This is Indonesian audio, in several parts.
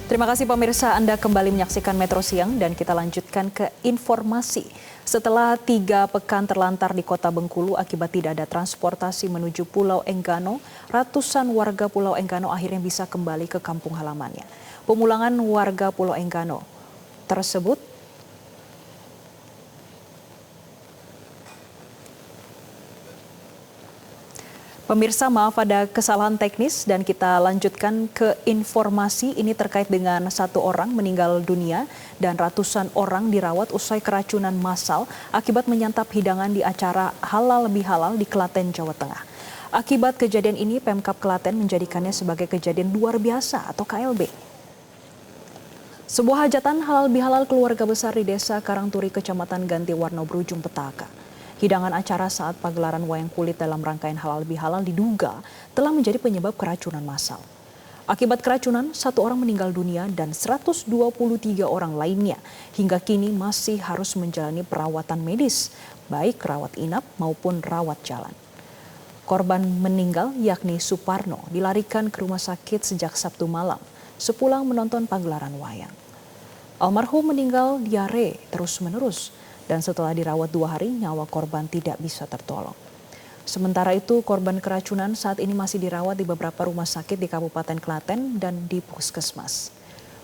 Terima kasih pemirsa, Anda kembali menyaksikan Metro Siang dan kita lanjutkan ke informasi. Setelah 3 pekan terlantar di kota Bengkulu akibat tidak ada transportasi menuju Pulau Enggano, ratusan warga Pulau Enggano akhirnya bisa kembali ke kampung halamannya. Pemulangan warga Pulau Enggano tersebut Pemirsa, maaf ada kesalahan teknis dan kita lanjutkan ke informasi ini terkait dengan 1 orang meninggal dunia dan ratusan orang dirawat usai keracunan massal akibat menyantap hidangan di acara Halal Bihalal di Klaten, Jawa Tengah. Akibat kejadian ini, Pemkab Klaten menjadikannya sebagai kejadian luar biasa atau KLB. Sebuah hajatan halal bihalal keluarga besar di desa Karangturi, Kecamatan Gantiwarna, berujung petaka. Hidangan acara saat pagelaran wayang kulit dalam rangkaian halal bihalal diduga telah menjadi penyebab keracunan massal. Akibat keracunan, 1 orang meninggal dunia dan 123 orang lainnya hingga kini masih harus menjalani perawatan medis, baik rawat inap maupun rawat jalan. Korban meninggal yakni Suparno dilarikan ke rumah sakit sejak Sabtu malam sepulang menonton pagelaran wayang. Almarhum meninggal diare terus-menerus. Dan setelah dirawat 2 hari, nyawa korban tidak bisa tertolong. Sementara itu, korban keracunan saat ini masih dirawat di beberapa rumah sakit di Kabupaten Klaten dan di puskesmas.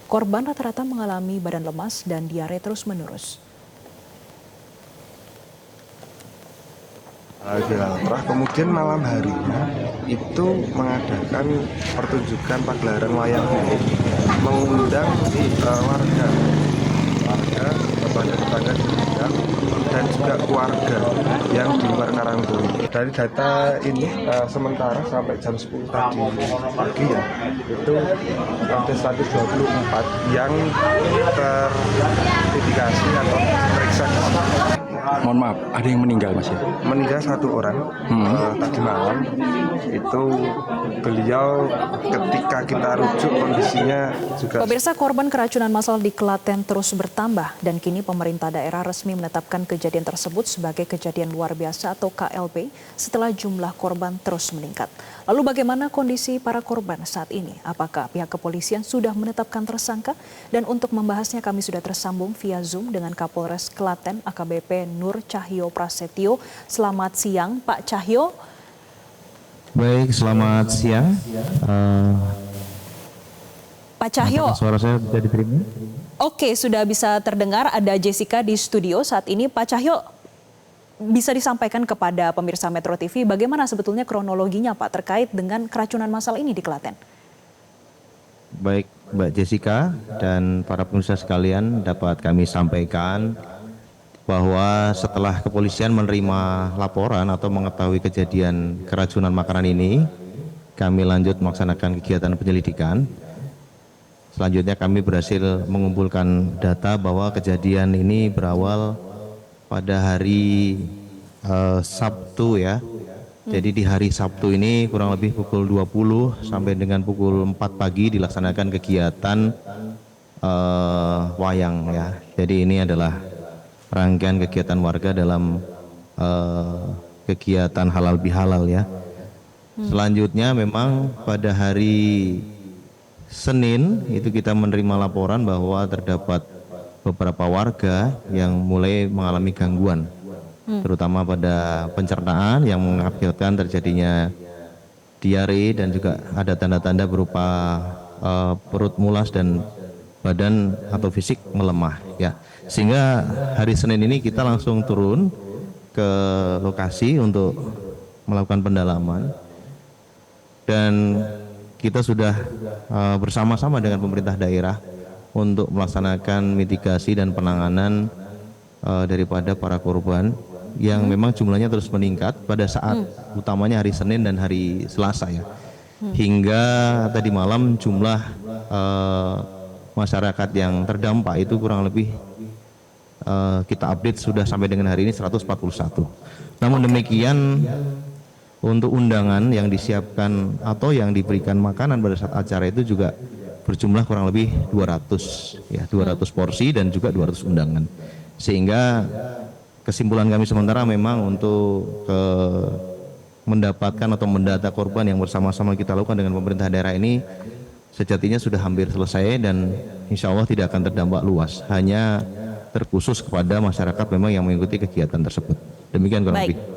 Korban rata-rata mengalami badan lemas dan diare terus-menerus. Kemudian malam harinya itu mengadakan pertunjukan pagelaran wayang kulit, mengundang warga, tetangga dan juga keluarga yang di luar Karangturi. Dari data ini sementara sampai jam 10 tadi pagi ya, itu ada 124 yang terindikasi atau terperiksa. Mohon maaf, ada yang meninggal Mas ya? Meninggal 1 orang tadi malam. Itu beliau ketika kita rujuk kondisinya juga. Pemirsa, korban keracunan massal di Klaten terus bertambah dan kini pemerintah daerah resmi menetapkan kejadian tersebut sebagai kejadian luar biasa atau KLB setelah jumlah korban terus meningkat. Lalu bagaimana kondisi para korban saat ini? Apakah pihak kepolisian sudah menetapkan tersangka? Dan untuk membahasnya kami sudah tersambung via Zoom dengan Kapolres Klaten AKBP Nur Cahyo Prasetyo. Selamat siang Pak Cahyo. Baik, selamat siang. Pak Cahyo. Suara saya bisa diterima? Oke, sudah bisa terdengar. Ada Jessica di studio saat ini. Pak Cahyo, bisa disampaikan kepada pemirsa Metro TV bagaimana sebetulnya kronologinya Pak terkait dengan keracunan massal ini di Klaten? Baik, Mbak Jessica dan para pemirsa sekalian, dapat kami sampaikan bahwa setelah kepolisian menerima laporan atau mengetahui kejadian keracunan makanan ini, kami lanjut melaksanakan kegiatan penyelidikan. Selanjutnya kami berhasil mengumpulkan data bahwa kejadian ini berawal pada hari Sabtu ya. Jadi di hari Sabtu ini kurang lebih pukul 20 sampai dengan pukul 4 pagi dilaksanakan kegiatan wayang ya. Jadi ini adalah rangkaian kegiatan warga dalam kegiatan halal bihalal ya. Selanjutnya memang pada hari Senin itu kita menerima laporan bahwa terdapat beberapa warga yang mulai mengalami gangguan, terutama pada pencernaan yang mengakibatkan terjadinya diare dan juga ada tanda-tanda berupa perut mulas dan badan atau fisik melemah ya. Sehingga hari Senin ini kita langsung turun ke lokasi untuk melakukan pendalaman dan kita sudah bersama-sama dengan pemerintah daerah untuk melaksanakan mitigasi dan penanganan daripada para korban yang memang jumlahnya terus meningkat pada saat utamanya hari Senin dan hari Selasa ya. Hingga tadi malam jumlah masyarakat yang terdampak itu kurang lebih kita update sudah sampai dengan hari ini 141. Namun demikian untuk undangan yang disiapkan atau yang diberikan makanan pada saat acara itu juga berjumlah kurang lebih 200 ya, 200 porsi dan juga 200 undangan. Sehingga kesimpulan kami sementara memang untuk mendapatkan atau mendata korban yang bersama-sama kita lakukan dengan pemerintah daerah ini sejatinya sudah hampir selesai dan insya Allah tidak akan terdampak luas, hanya terkhusus kepada masyarakat memang yang mengikuti kegiatan tersebut. Demikian kurang Baik. lebih.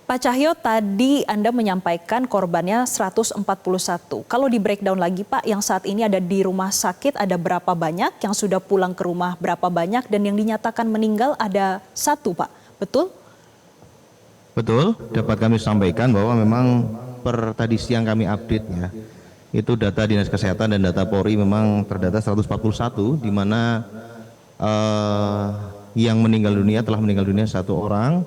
Pak Cahyo, tadi Anda menyampaikan korbannya 141. Kalau di breakdown lagi Pak, yang saat ini ada di rumah sakit ada berapa banyak, yang sudah pulang ke rumah berapa banyak, dan yang dinyatakan meninggal ada 1 Pak, betul? Betul, dapat kami sampaikan bahwa memang per tadi siang kami update ya, itu data Dinas Kesehatan dan data Polri memang terdata 141, di mana yang meninggal dunia telah meninggal dunia 1 orang.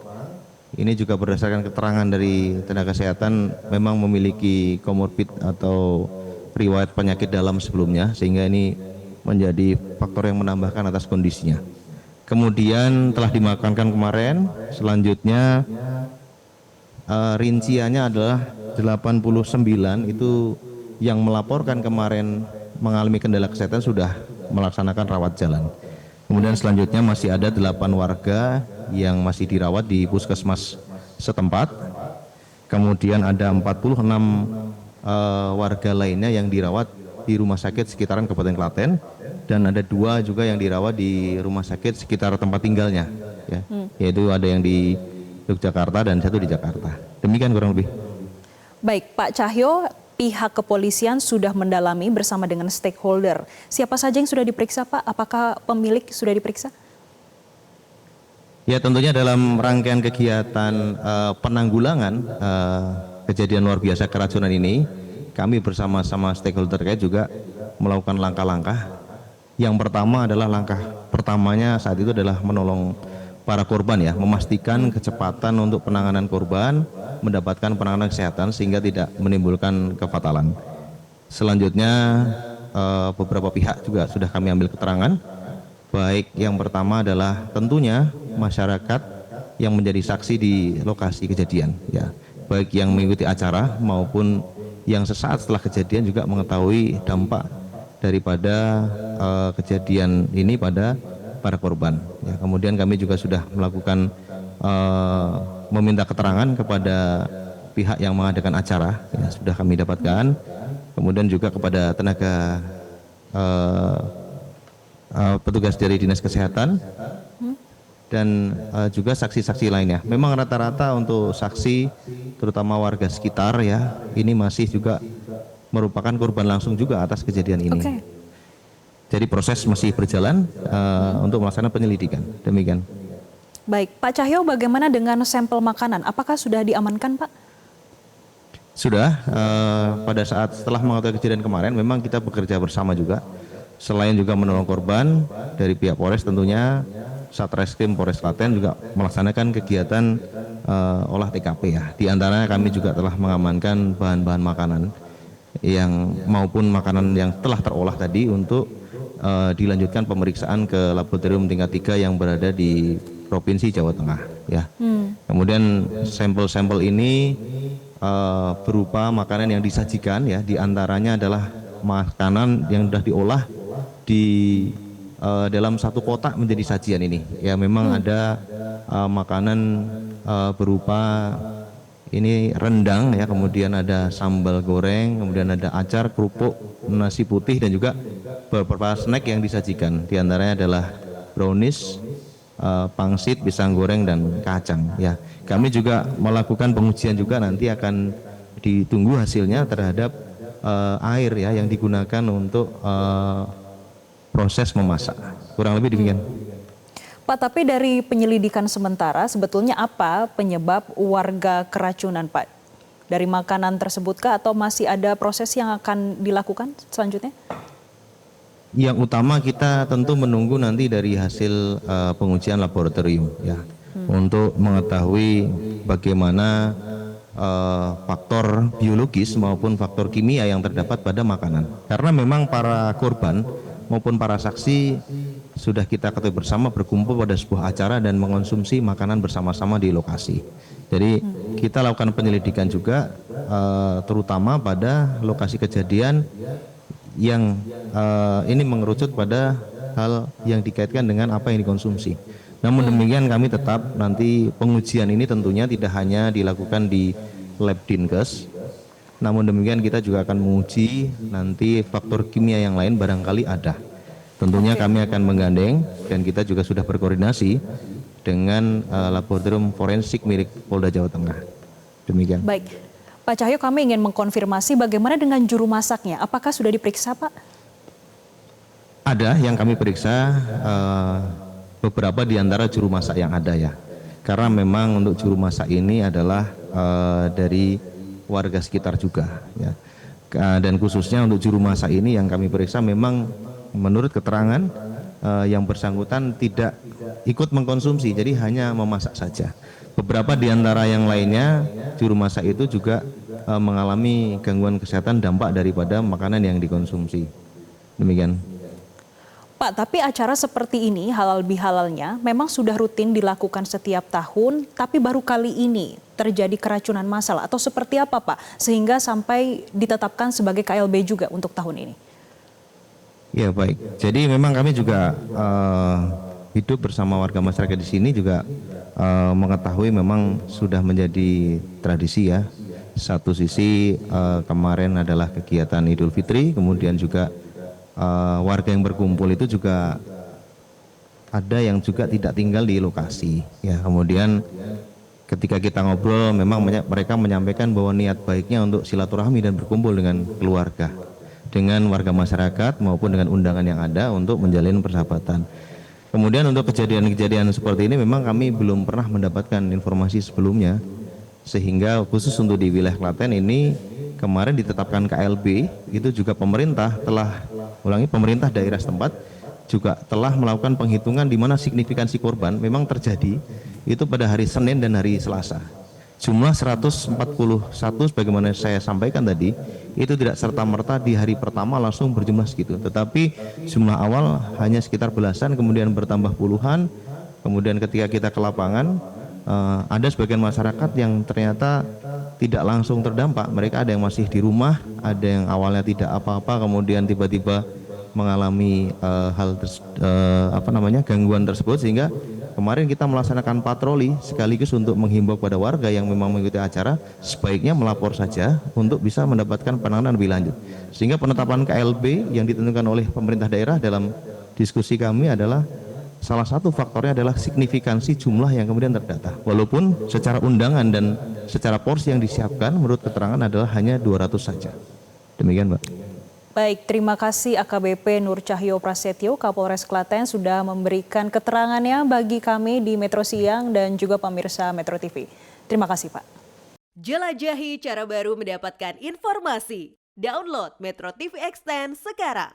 Ini juga berdasarkan keterangan dari tenaga kesehatan memang memiliki komorbid atau riwayat penyakit dalam sebelumnya, sehingga ini menjadi faktor yang menambahkan atas kondisinya. Kemudian telah dimakamkan kemarin, selanjutnya rinciannya adalah 89 itu yang melaporkan kemarin mengalami kendala kesehatan sudah melaksanakan rawat jalan. Kemudian selanjutnya masih ada 8 warga yang masih dirawat di puskesmas setempat. Kemudian ada 46 warga lainnya yang dirawat di rumah sakit sekitaran Kabupaten Klaten, dan ada 2 juga yang dirawat di rumah sakit sekitar tempat tinggalnya, ya. Yaitu ada yang di Yogyakarta dan 1 di Jakarta. Demikian kurang lebih. Baik, Pak Cahyo, pihak kepolisian sudah mendalami bersama dengan stakeholder. Siapa saja yang sudah diperiksa Pak? Apakah pemilik sudah diperiksa? Ya, tentunya dalam rangkaian kegiatan penanggulangan kejadian luar biasa keracunan ini, kami bersama-sama stakeholder terkait juga melakukan langkah-langkah. Yang pertama adalah langkah pertamanya saat itu adalah menolong para korban ya, memastikan kecepatan untuk penanganan korban, mendapatkan penanganan kesehatan sehingga tidak menimbulkan kefatalan. Selanjutnya beberapa pihak juga sudah kami ambil keterangan. Baik, yang pertama adalah tentunya masyarakat yang menjadi saksi di lokasi kejadian ya, baik yang mengikuti acara maupun yang sesaat setelah kejadian juga mengetahui dampak daripada kejadian ini pada para korban ya. Kemudian kami juga sudah melakukan meminta keterangan kepada pihak yang mengadakan acara ya, sudah kami dapatkan. Kemudian juga kepada tenaga petugas dari Dinas Kesehatan dan juga saksi-saksi lainnya. Memang rata-rata untuk saksi terutama warga sekitar ya, ini masih juga merupakan korban langsung juga atas kejadian ini. Oke. Jadi proses masih berjalan untuk melaksanakan penyelidikan. Demikian. Baik, Pak Cahyo, bagaimana dengan sampel makanan? Apakah sudah diamankan Pak? Sudah, pada saat setelah mengetahui kejadian kemarin memang kita bekerja bersama juga. Selain juga menolong korban dari pihak Polres, tentunya Satreskrim Polres Klaten juga melaksanakan kegiatan olah TKP ya. Di antaranya kami juga telah mengamankan bahan-bahan makanan yang maupun makanan yang telah terolah tadi untuk dilanjutkan pemeriksaan ke laboratorium tingkat 3 yang berada di Provinsi Jawa Tengah ya. Kemudian sampel-sampel ini berupa makanan yang disajikan ya, di antaranya adalah makanan yang sudah diolah di dalam satu kotak menjadi sajian ini ya. Memang ada makanan berupa ini rendang ya, kemudian ada sambal goreng, kemudian ada acar, kerupuk, nasi putih, dan juga beberapa snack yang disajikan. Di antaranya adalah brownies, pangsit, pisang goreng, dan kacang ya. Kami juga melakukan pengujian juga, nanti akan ditunggu hasilnya terhadap air ya yang digunakan untuk proses memasak. Kurang lebih demikian. Pak, tapi dari penyelidikan sementara sebetulnya apa penyebab warga keracunan Pak? Dari makanan tersebutkah atau masih ada proses yang akan dilakukan selanjutnya? Yang utama kita tentu menunggu nanti dari hasil pengujian laboratorium ya, untuk mengetahui bagaimana faktor biologis maupun faktor kimia yang terdapat pada makanan. Karena memang para korban maupun para saksi sudah kita ketahui bersama berkumpul pada sebuah acara dan mengonsumsi makanan bersama-sama di lokasi. Jadi kita lakukan penyelidikan juga terutama pada lokasi kejadian yang ini mengerucut pada hal yang dikaitkan dengan apa yang dikonsumsi. Namun demikian kami tetap nanti pengujian ini tentunya tidak hanya dilakukan di lab Dinkes, Namun demikian kita juga akan menguji nanti faktor kimia yang lain barangkali ada. Tentunya kami akan menggandeng dan kita juga sudah berkoordinasi dengan laboratorium forensik milik Polda Jawa Tengah. Demikian. Baik, Pak Cahyo, kami ingin mengkonfirmasi bagaimana dengan juru masaknya. Apakah sudah diperiksa, Pak? Ada yang kami periksa beberapa di antara juru masak yang ada ya. Karena memang untuk juru masak ini adalah dari warga sekitar juga ya. Dan khususnya untuk juru masak ini yang kami periksa memang menurut keterangan yang bersangkutan tidak ikut mengkonsumsi, jadi hanya memasak saja. Beberapa di antara yang lainnya juru masak itu juga mengalami gangguan kesehatan dampak daripada makanan yang dikonsumsi. Demikian. Pak, tapi acara seperti ini halal bihalalnya memang sudah rutin dilakukan setiap tahun, tapi baru kali ini terjadi keracunan massal atau seperti apa, Pak? Sehingga sampai ditetapkan sebagai KLB juga untuk tahun ini. Ya baik, jadi memang kami juga hidup bersama warga masyarakat di sini juga mengetahui memang sudah menjadi tradisi ya. Satu sisi kemarin adalah kegiatan Idul Fitri, kemudian juga warga yang berkumpul itu juga ada yang juga tidak tinggal di lokasi. Ya, kemudian ketika kita ngobrol memang mereka menyampaikan bahwa niat baiknya untuk silaturahmi dan berkumpul dengan keluarga, dengan warga masyarakat maupun dengan undangan yang ada untuk menjalin persahabatan. Kemudian untuk kejadian-kejadian seperti ini memang kami belum pernah mendapatkan informasi sebelumnya, sehingga khusus untuk di wilayah Klaten ini kemarin ditetapkan KLB, itu juga pemerintah daerah setempat juga telah melakukan penghitungan di mana signifikansi korban memang terjadi itu pada hari Senin dan hari Selasa. Jumlah 141 sebagaimana saya sampaikan tadi, itu tidak serta-merta di hari pertama langsung berjumlah segitu. Tetapi jumlah awal hanya sekitar belasan, kemudian bertambah puluhan, kemudian ketika kita ke lapangan, ada sebagian masyarakat yang ternyata tidak langsung terdampak. Mereka ada yang masih di rumah, ada yang awalnya tidak apa-apa, kemudian tiba-tiba mengalami gangguan tersebut, sehingga kemarin kita melaksanakan patroli sekaligus untuk menghimbau kepada warga yang memang mengikuti acara sebaiknya melapor saja untuk bisa mendapatkan penanganan lebih lanjut. Sehingga penetapan KLB yang ditentukan oleh pemerintah daerah dalam diskusi kami adalah salah satu faktornya adalah signifikansi jumlah yang kemudian terdata. Walaupun secara undangan dan secara porsi yang disiapkan menurut keterangan adalah hanya 200 saja. Demikian, Mbak. Baik, terima kasih AKBP Nur Cahyo Prasetyo, Kapolres Klaten sudah memberikan keterangannya bagi kami di Metro Siang dan juga pemirsa Metro TV. Terima kasih, Pak. Jelajahi cara baru mendapatkan informasi. Download Metro TV Extend sekarang.